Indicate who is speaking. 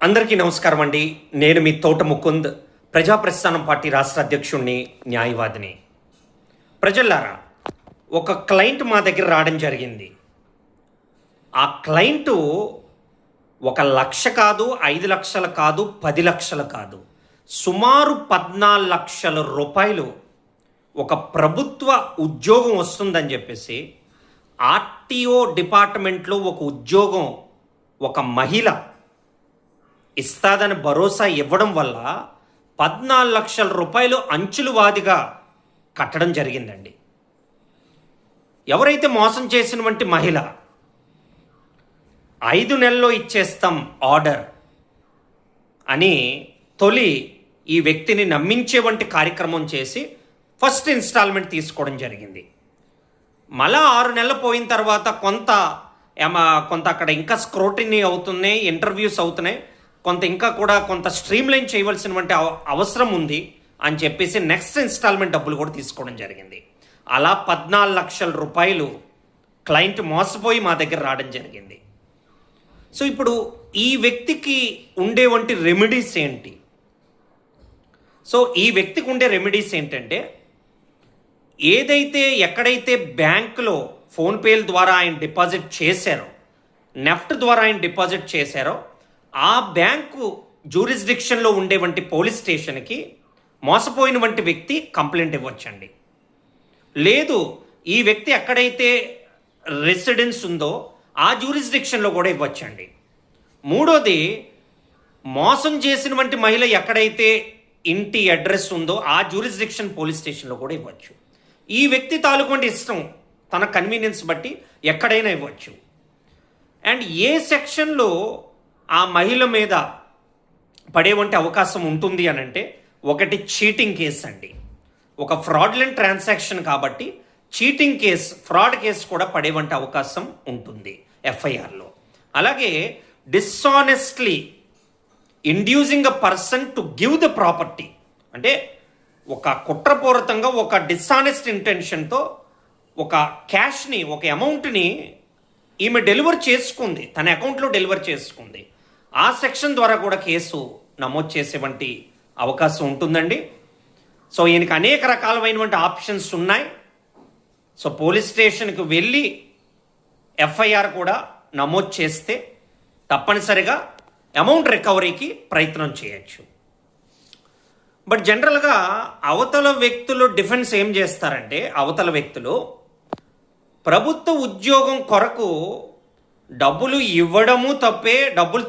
Speaker 1: అందరికీ నమస్కారం అండి. నేను మీ తోట ముకుంద్, ప్రజాప్రస్థానం పార్టీ రాష్ట్ర అధ్యక్షుడిని, న్యాయవాదిని. ప్రజల్లారా, ఒక క్లయింట్ మా దగ్గర రావడం జరిగింది. ఆ క్లయింటు 1,00,000 కాదు, 5 లక్షలు కాదు, 10 లక్షలు కాదు, సుమారు 14 లక్షల రూపాయలు ఒక ప్రభుత్వ ఉద్యోగం వస్తుందని చెప్పేసి ఆర్టీఓ డిపార్ట్మెంట్లో ఒక ఉద్యోగం ఒక మహిళ ఇస్తాదని భరోసా ఇవ్వడం వల్ల 14 లక్షల రూపాయలు అంచులు వాదిగా కట్టడం జరిగిందండి. ఎవరైతే మోసం చేసినటువంటి మహిళ 5 నెలల్లో ఇచ్చేస్తాం ఆర్డర్ అని తొలి ఈ వ్యక్తిని నమ్మించే వంటి కార్యక్రమం చేసి ఫస్ట్ ఇన్స్టాల్మెంట్ తీసుకోవడం జరిగింది. మళ్ళా 6 నెలలు పోయిన తర్వాత కొంత అక్కడ ఇంకా స్క్రూటినీ అవుతున్నాయి, ఇంటర్వ్యూస్ అవుతున్నాయి, కొంత స్ట్రీమ్లైన్ చేయవలసినటువంటి అవసరం ఉంది అని చెప్పేసి నెక్స్ట్ ఇన్స్టాల్మెంట్ డబ్బులు కూడా తీసుకోవడం జరిగింది. అలా 14 లక్షల రూపాయలు క్లయింట్ మోసపోయి మా దగ్గర రావడం జరిగింది. సో ఇప్పుడు ఈ వ్యక్తికి ఉండేవంటి రెమెడీస్ ఏంటి? సో ఈ వ్యక్తికి ఉండే రెమెడీస్ ఏంటంటే, ఎక్కడైతే బ్యాంకులో ఫోన్పేల ద్వారా ఆయన డిపాజిట్ చేశారో, నెఫ్ట్ ద్వారా ఆయన డిపాజిట్ చేశారో, ఆ బ్యాంకు జ్యూరిస్డిక్షన్లో ఉండేవంటి పోలీస్ స్టేషన్కి మోసపోయిన వంటి వ్యక్తి కంప్లైంట్ ఇవ్వచ్చండి. లేదు, ఈ వ్యక్తి ఎక్కడైతే రెసిడెన్స్ ఉందో ఆ జ్యూరిస్డిక్షన్లో కూడా ఇవ్వచ్చండి. మూడోది, మోసం చేసిన వంటి మహిళ ఎక్కడైతే ఇంటి అడ్రస్ ఉందో ఆ జ్యూరిస్డిక్షన్ పోలీస్ స్టేషన్లో కూడా ఇవ్వచ్చు. ఈ వ్యక్తి తాలూకు ఇష్టం, తన కన్వీనియన్స్ బట్టి ఎక్కడైనా ఇవ్వచ్చు. అండ్ ఏ సెక్షన్లో ఆ మహిళ మీద పడేవంటి అవకాశం ఉంటుంది అని అంటే, ఒకటి చీటింగ్ కేసు అండి. ఒక ఫ్రాడ్లెంట్ ట్రాన్సాక్షన్ కాబట్టి చీటింగ్ కేసు, ఫ్రాడ్ కేసు కూడా పడేవంటి అవకాశం ఉంటుంది ఎఫ్ఐఆర్లో. అలాగే dishonestly inducing a person to give the property, అంటే ఒక కుట్రపూరితంగా ఒక డిస్ఆనెస్ట్ ఇంటెన్షన్తో ఒక క్యాష్ని, ఒక అమౌంట్ని ఈమె డెలివర్ చేసుకుంది, తన అకౌంట్లో డెలివర్ చేసుకుంది. ఆ సెక్షన్ ద్వారా కూడా కేసు నమోదు చేసేవంటి అవకాశం ఉంటుందండి. సో ఈయనకి అనేక రకాలైనటువంటి ఆప్షన్స్ ఉన్నాయి. సో పోలీస్ స్టేషన్కి వెళ్ళి ఎఫ్ఐఆర్ కూడా నమోదు చేస్తే తప్పనిసరిగా అమౌంట్ రికవరీకి ప్రయత్నం చేయొచ్చు. బట్ జనరల్గా అవతల వ్యక్తులు డిఫెన్స్ ఏం చేస్తారంటే, అవతల వ్యక్తులు ప్రభుత్వ ఉద్యోగం కొరకు డబ్బులు ఇవ్వడము తప్పే, డబ్బులు